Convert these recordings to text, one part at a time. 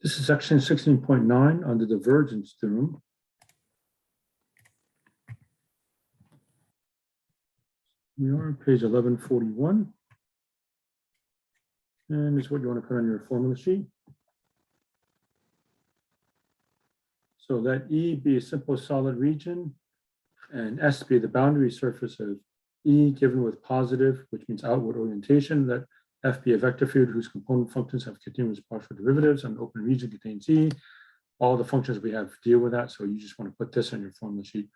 This is section 16.9 on the divergence theorem. We are on page 1141. And this is what you want to put on your formula sheet. So let E be a simple solid region and S be the boundary surface of E given with positive, which means outward orientation. Let F be a vector field whose component functions have continuous partial derivatives and open region contains E. All the functions we have deal with that. So you just want to put this on your formula sheet.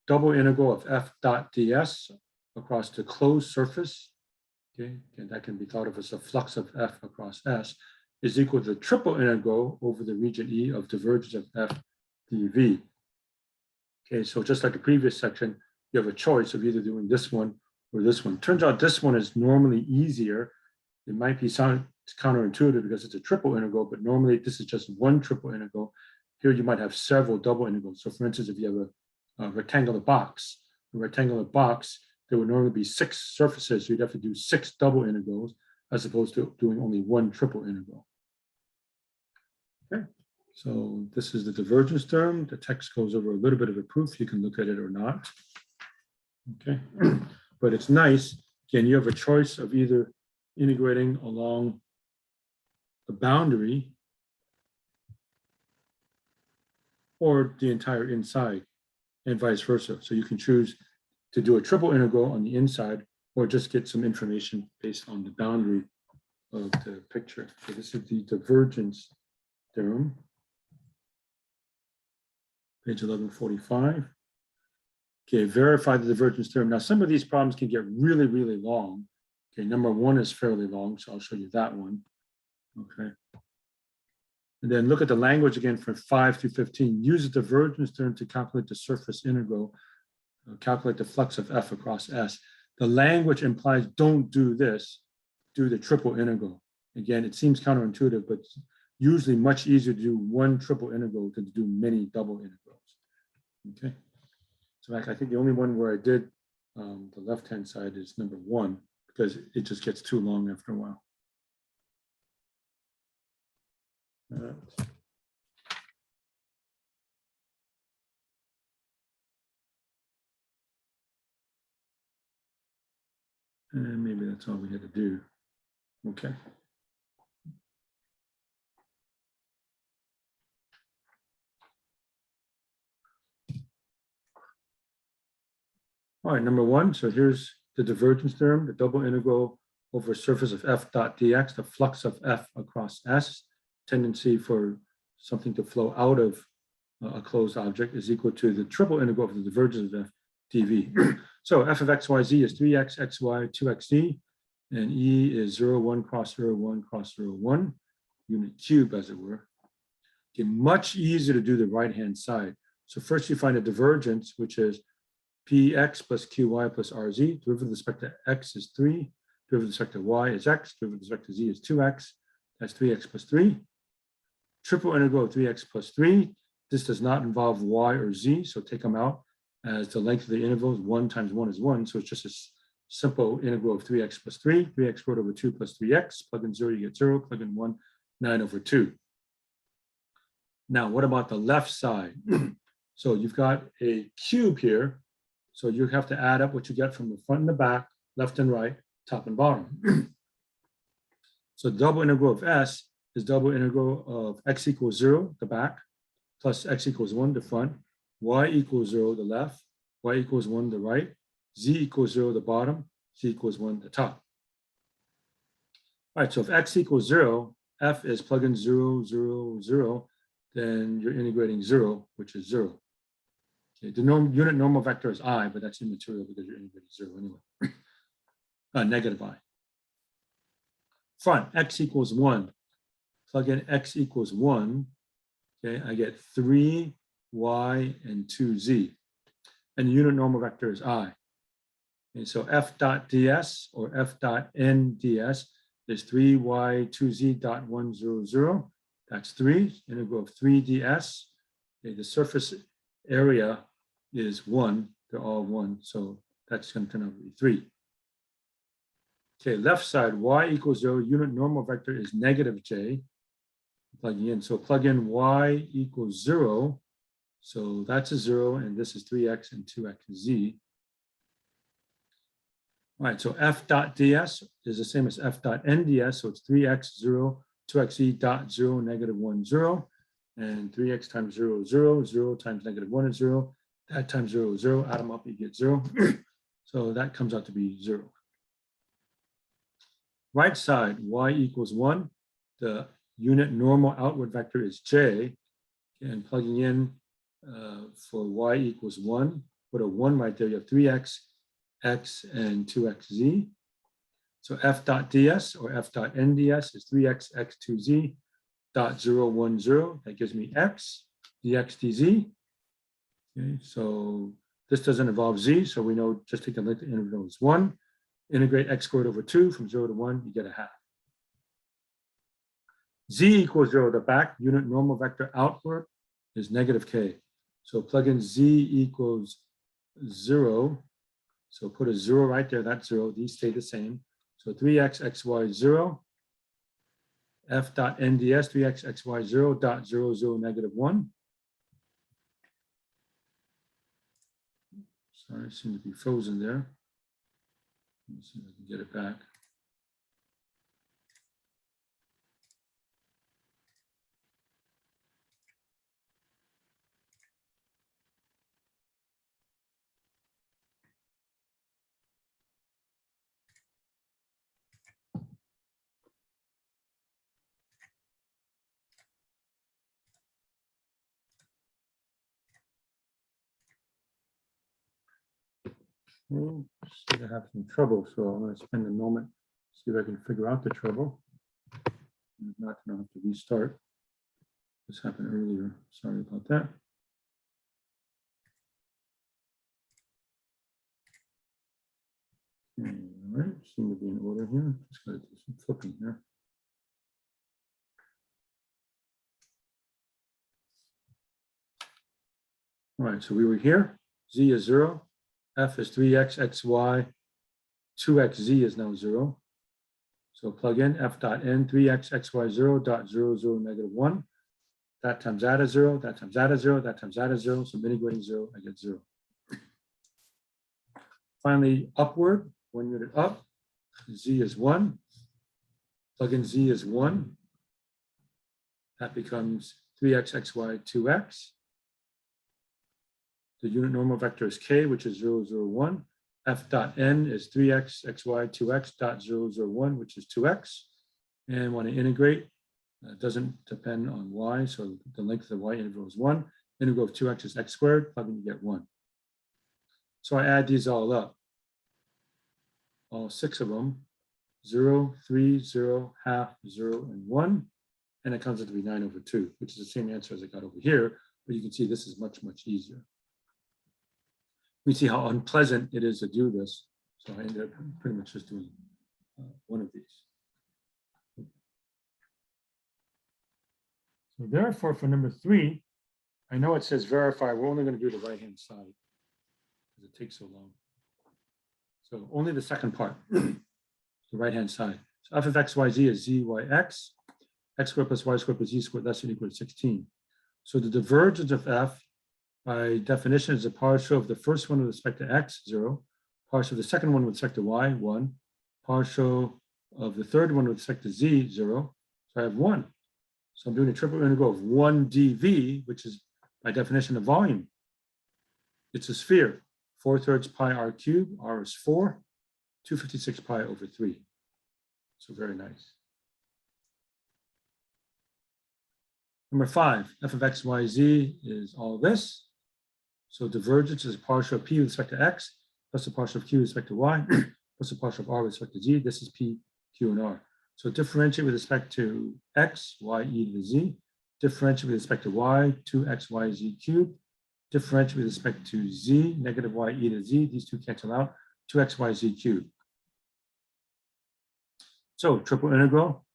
Double integral of F dot ds across the closed surface. Okay, and that can be thought of as a flux of F across S is equal to the triple integral over the region E of divergence of F dv. Okay, so just like the previous section, you have a choice of either doing this one or this one. Turns out this one is normally easier. It might be counterintuitive because it's a triple integral, but normally this is just one triple integral. Here you might have several double integrals. So for instance, if you have a rectangular box, there would normally be 6 surfaces. So you'd have to do 6 double integrals as opposed to doing only one triple integral. Okay, so this is the divergence term. The text goes over a little bit of a proof. You can look at it or not. Okay, but it's nice. Again, you have a choice of either integrating along the boundary or the entire inside and vice versa. So you can choose to do a triple integral on the inside or just get some information based on the boundary of the picture. So this is the divergence theorem, page 1145. Okay, verify the divergence theorem. Now, some of these problems can get really, really long. Okay, number 1 is fairly long, so I'll show you that one. Okay. And then look at the language again for 5 through 15. Use the divergence theorem to calculate the surface integral. Calculate the flux of F across S. The language implies don't do this, do the triple integral. Again, it seems counterintuitive, but it's usually much easier to do one triple integral than to do many double integrals. Okay. So I think the only one where I did the left-hand side is number 1, because it just gets too long after a while. All right. And maybe that's all we had to do. Okay. All right, number 1. So here's the divergence theorem, the double integral over surface of F dot dx, the flux of F across S, tendency for something to flow out of a closed object is equal to the triple integral of the divergence of F dv. So f of x, y, z is 3x, xy, 2xz, and E is 0, 1, cross 0, 1, cross 0, 1, unit cube, as it were. Okay, much easier to do the right-hand side. So first you find a divergence, which is px plus qy plus rz. Derivative with respect to x is 3. Derivative with respect to y is x. Derivative with respect to z is 2x. That's 3x plus 3. Triple integral of 3x plus 3. This does not involve y or z, so take them out, as the length of the interval is 1 times 1 is 1. So it's just a simple integral of 3x plus 3. 3x squared over 2 plus 3x. Plug in 0, you get 0. Plug in 1, 9 over 2. Now, what about the left side? So you've got a cube here. So you have to add up what you get from the front and the back, left and right, top and bottom. So double integral of S is double integral of x equals 0, the back, plus x equals 1, the front, y equals 0, the left, y equals 1, the right, z equals 0, the bottom, z equals 1, the top. All right, so if x equals 0, f is plug in 0, 0, 0, then you're integrating 0, which is 0. Okay, the unit normal vector is I, but that's immaterial because you're integrating 0 anyway. Negative I. Front, x equals 1. Plug in x equals 1. Okay, I get 3y and 2z. And the unit normal vector is I. Okay, so f dot ds or f dot n ds is 3y 2z dot 1, 0, 0. That's 3. Integral of 3 ds. Okay, the surface area is 1. They're all 1. So that's going to turn out to be 3. Okay, left side, y equals 0. Unit normal vector is negative j. plugging in. So plug in y equals 0. So that's a 0, and this is 3x and 2xz. All right, so f dot ds is the same as f dot nds. So it's 3x 0, 2xe dot 0, negative 1, 0. And 3x times 0 is 0, 0 times negative 1 is 0. That times 0 is 0. Add them up, you get 0. So that comes out to be 0. Right side, y equals 1. The unit normal outward vector is j. And plugging in for y equals 1, put a 1 right there. You have 3x, x, and 2xz. So f dot ds or f dot nds is 3x, x2z dot 0, 1, 0. That gives me x, dx, dz. Okay, so this doesn't involve z, so we know just take the length of the interval is 1. Integrate x squared over 2 from 0 to 1, you get a half. Z equals 0, the back unit normal vector outward is negative k. So plug in z equals 0. So put a 0 right there, that's 0. These stay the same. So 3x, xy, 0. F dot nds, 3x, xy, 0 dot 0, 0, negative 1. Sorry, it seemed to be frozen there. Let me see if I can get it back. Well, I seem to have some trouble, so I'm going to spend a moment, see if I can figure out the trouble. If not, then I'll have to restart. This happened earlier. Sorry about that. Okay, all right, seem to be in order here. Just got to do some flipping here. All right, so we were here. Z is 0. F is 3x, xy. 2xz is now 0. So plug in f dot n 3x, xy 0 dot 0, 0, negative 1. That times that is 0. That times that is 0. That times that is 0. So mitigating 0, I get 0. Finally, upward, 1 unit up. Z is 1. Plug in z is 1. That becomes 3x, xy, 2x. The unit normal vector is k, which is 0, 0, 1. F dot n is 3x, xy, 2x dot 0, 0, 1, which is 2x. And want to integrate, it doesn't depend on y, so the length of the y interval is 1. Integral of 2x is x squared, plug in, you get 1. So I add these all up, all 6 of them, 0, 3, 0, half, 0, and 1. And it comes out to be 9 over 2, which is the same answer as I got over here, but you can see this is much, much easier. We see how unpleasant it is to do this. So I ended up pretty much just doing one of these. So therefore, for number 3, I know it says verify. We're only going to do the right-hand side because it takes so long. So only the second part, the right-hand side. So f of x, y, z is z, y, x. X squared plus y squared plus z squared less than or equal to 16. So the divergence of f, by definition, is a partial of the first one with respect to x, 0, partial of the second one with respect to y, 1, partial of the third one with respect to z, 0. So I have 1. So I'm doing a triple integral of 1 dv, which is by definition a volume. It's a sphere, 4/3 pi r cubed, r is 4, 256 pi over 3. So very nice. Number 5, f of x, y, z is all this. So divergence is a partial of p with respect to x, plus a partial of q with respect to y, plus a partial of r with respect to z. This is p, q, and r. So differentiate with respect to x, y, e to the z. Differentiate with respect to y, 2x, y, z cubed. Differentiate with respect to z, negative y, e to z. These two cancel out, 2x, y, z cubed. So triple integral,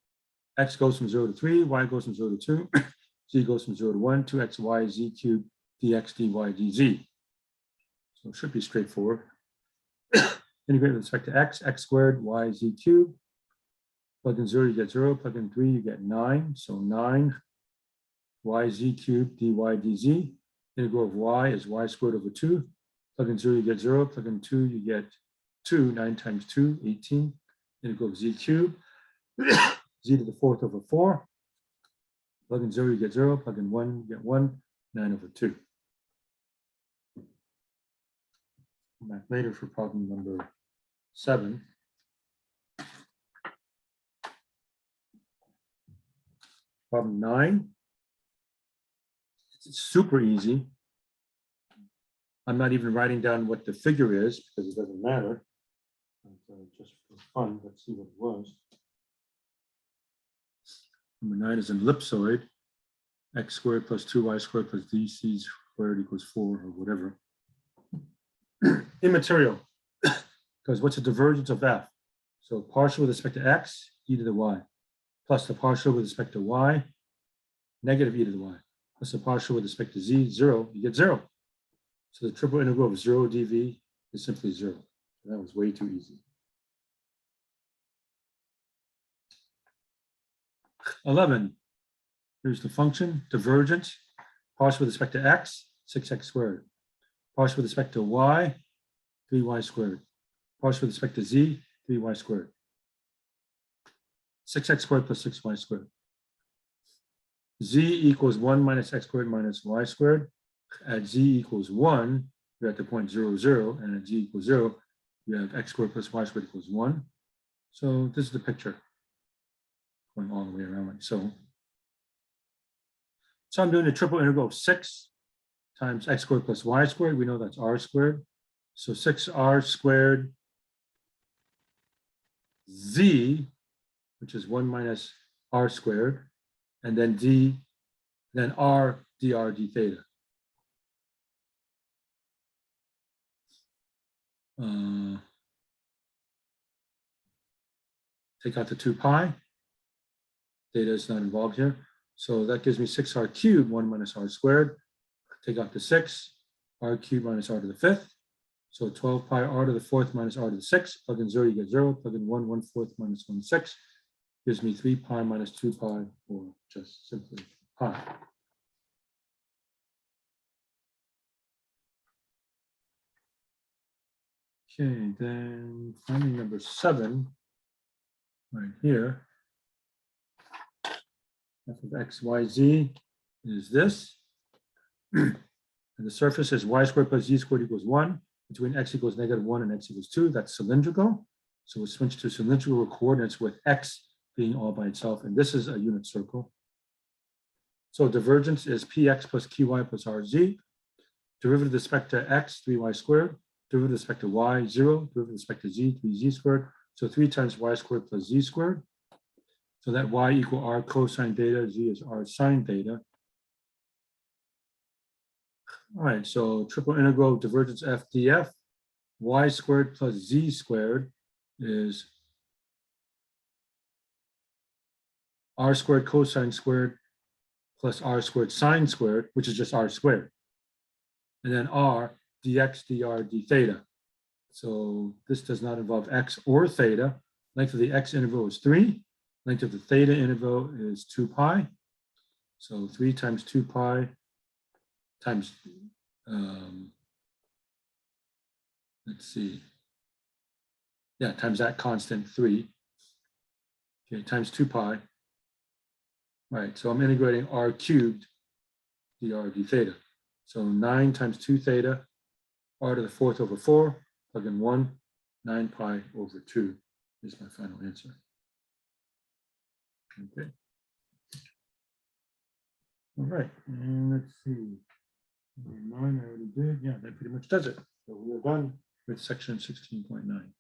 x goes from 0 to 3, y goes from 0 to 2, z goes from 0 to 1, 2x, y, z cubed, dx, dy, dz. So it should be straightforward. Integrate with respect to x, x squared, y, z cubed. Plug in 0, you get 0. Plug in 3, you get 9. So 9 yz cubed dy dz. Integral of y is y squared over 2. Plug in 0, you get 0. Plug in 2, you get 2. 9 times 2, 18. Integral of z cubed. Z to the 4th over 4. Plug in 0, you get 0. Plug in 1, you get 1. 9 over 2. Come back later for problem number 7. Problem 9. It's super easy. I'm not even writing down what the figure is because it doesn't matter. Just for fun, let's see what it was. Number 9 is an ellipsoid. X squared plus 2y squared plus dc squared equals 4 or whatever. Immaterial, because what's the divergence of f? So partial with respect to x, e to the y, plus the partial with respect to y, negative e to the y, plus the partial with respect to z, 0, you get 0. So the triple integral of 0 dv is simply 0. That was way too easy. 11. Here's the function, divergence, partial with respect to x, 6x squared. Partial with respect to y, 3y squared. Partial with respect to z, 3y squared. 6x squared plus 6y squared. Z equals 1 minus x squared minus y squared. At z equals 1, you're at the point 0, 0, and at z equals 0, you have x squared plus y squared equals 1. So this is the picture going all the way around like so. So I'm doing the triple integral of 6 times x squared plus y squared. We know that's r squared. So 6r squared z, which is 1 minus r squared, and then d, then r dr d theta. Take out the 2 pi. Theta is not involved here. So that gives me 6r cubed, 1 minus r squared. Take out the 6, r cubed minus r to the 5th. So 12 pi r to the 4th minus r to the 6th. Plug in 0, you get 0. Plug in 1, 1/4 minus 1/6. Gives me 3 pi minus 2 pi, or just simply pi. Okay, then finally number 7, right here. F of x, y, z is this. And the surface is y squared plus z squared equals 1. Between x equals -1 and x equals 2, that's cylindrical. So we'll switch to cylindrical coordinates with x being all by itself. And this is a unit circle. So divergence is px plus qy plus rz. Derivative with respect to x, 3y squared. Derivative with respect to y, 0. Derivative with respect to z, 3z squared. So 3 times y squared plus z squared. So that y equal r cosine theta, z is r sine theta. All right, so triple integral divergence f df, y squared plus z squared is r squared cosine squared plus r squared sine squared, which is just r squared. And then r dx dr d theta. So this does not involve x or theta. Length of the x interval is 3. Length of the theta interval is 2 pi. So 3 times 2 pi times, let's see. Yeah, times that constant 3. Okay, times 2 pi. Right, so I'm integrating r cubed dr d theta. So 9 times 2 theta, r to the 4th over 4, plug in 1, 9 pi over 2 is my final answer. Okay. All right, and let's see. Number 9 I already did. Yeah, that pretty much does it. So we are done with section 16.9.